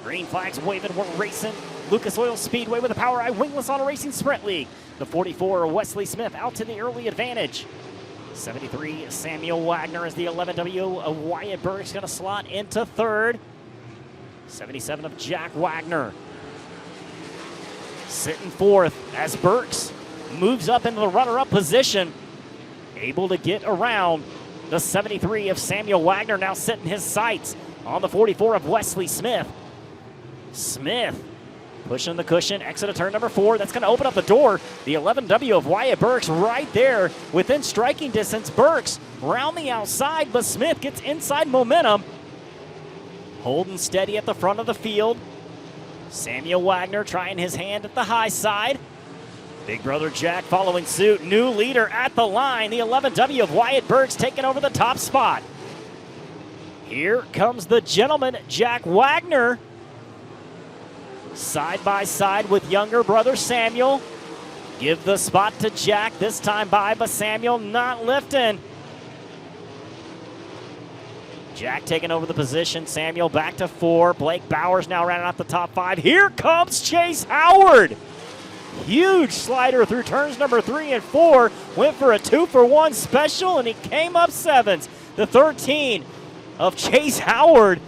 Green flags waving, we're racing. Lucas Oil Speedway with the POWRi Wingless Auto Racing Sprint League. The 44, Wesley Smith, out to the early advantage. 73, Samuel Wagner is the 11W. Wyatt Burke's going to slot into third. 77 of Jack Wagner sitting fourth as Burks moves up into the runner-up position. Able to get around the 73 of Samuel Wagner, now setting his sights on the 44 of Wesley Smith. Smith pushing the cushion, exit of turn number 4. That's going to open up the door. The 11W of Wyatt Burks right there within striking distance. Burks round the outside, but Smith gets inside momentum. Holding steady at the front of the field. Samuel Wagner trying his hand at the high side. Big brother Jack following suit. New leader at the line. The 11W of Wyatt Burks taking over the top spot. Here comes the gentleman, Jack Wagner. Side by side with younger brother Samuel. Give the spot to Jack, this time by, but Samuel not lifting. Jack taking over the position. Samuel back to 4. Blake Bowers now rounding out the top 5. Here comes Chase Howard. Huge slider through turns number 3 and 4. Went for a 2-for-1 special, and he came up 7s. The 13 of Chase Howard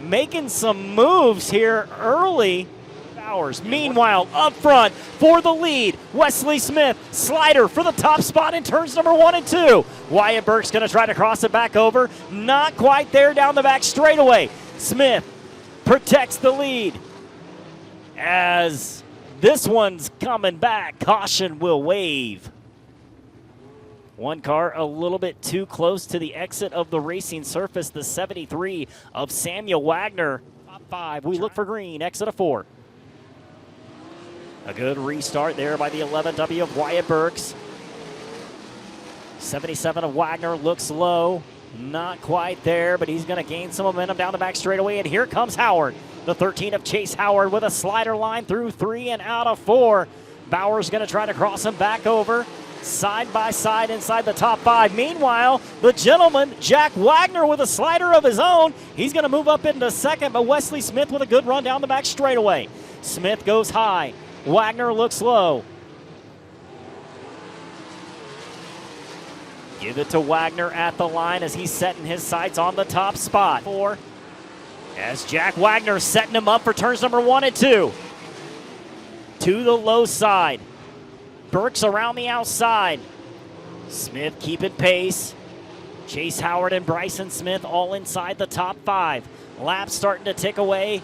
making some moves here early. Bowers, meanwhile, up front for the lead. Wesley Smith, slider for the top spot in turns number 1 and 2. Wyatt Burke's going to try to cross it back over. Not quite there down the back straightaway. Smith protects the lead as this one's coming back. Caution will wave. One car a little bit too close to the exit of the racing surface. The 73 of Samuel Wagner. Top 5. We look for green. Exit of 4. A good restart there by the 11W of Wyatt Burks. 77 of Wagner looks low. Not quite there, but he's going to gain some momentum down the back straightaway. And here comes Howard. The 13 of Chase Howard with a slider line through 3 and out of 4. Bowers going to try to cross him back over. Side by side inside the top 5. Meanwhile, the gentleman, Jack Wagner, with a slider of his own. He's going to move up into second, but Wesley Smith with a good run down the back straightaway. Smith goes high. Wagner looks low. Give it to Wagner at the line as he's setting his sights on the top spot. 4. As Jack Wagner setting him up for turns number 1 and 2. To the low side. Burks around the outside. Smith keeping pace. Chase Howard and Bryson Smith all inside the top 5. Laps starting to tick away.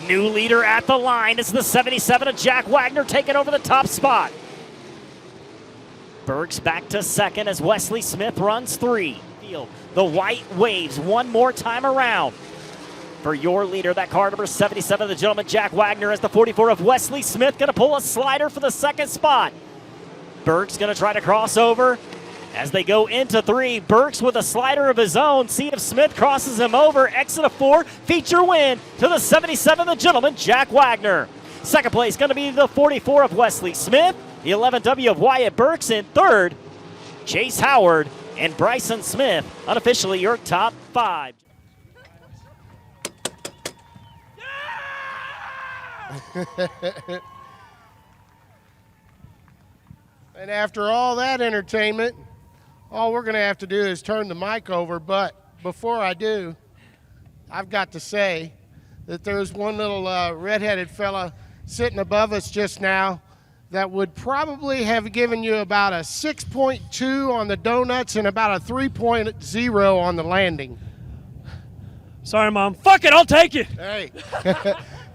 New leader at the line is the 77 of Jack Wagner taking over the top spot. Burks back to second as Wesley Smith runs 3. The white waves one more time around. For your leader, that car number 77, the gentleman Jack Wagner, as the 44 of Wesley Smith going to pull a slider for the second spot. Burks going to try to cross over. As they go into 3, Burks with a slider of his own. See if Smith crosses him over. Exit of 4, feature win to the 77, the gentleman, Jack Wagner. Second place going to be the 44 of Wesley Smith. The 11W of Wyatt Burks in third. Chase Howard and Bryson Smith, unofficially your top 5. And after all that entertainment, all we're going to have to do is turn the mic over. But before I do, I've got to say that there's one little redheaded fella sitting above us just now that would probably have given you about a 6.2 on the donuts and about a 3.0 on the landing. Sorry, Mom. Fuck it, I'll take it. Hey,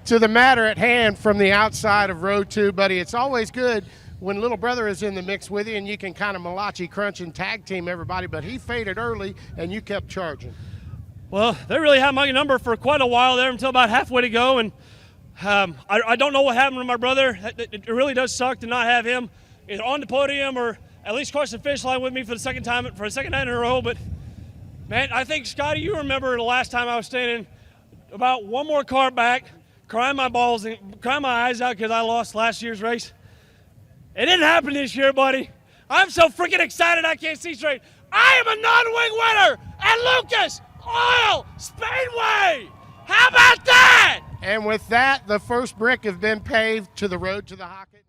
to the matter at hand from the outside of row 2, buddy, it's always good when little brother is in the mix with you and you can kind of malachi crunch and tag team everybody, but he faded early and you kept charging. Well, they really had my number for quite a while there until about halfway to go, and I don't know what happened to my brother. It really does suck to not have him either on the podium or at least cross the finish line with me for the second night in a row. But man, I think, Scotty, you remember the last time I was standing about one more car back, crying my balls and crying my eyes out because I lost last year's race. It didn't happen this year, buddy. I'm so freaking excited I can't see straight. I am a non-wing winner at Lucas Oil Speedway. How about that? And with that, the first brick has been paved to the road to the Hockett.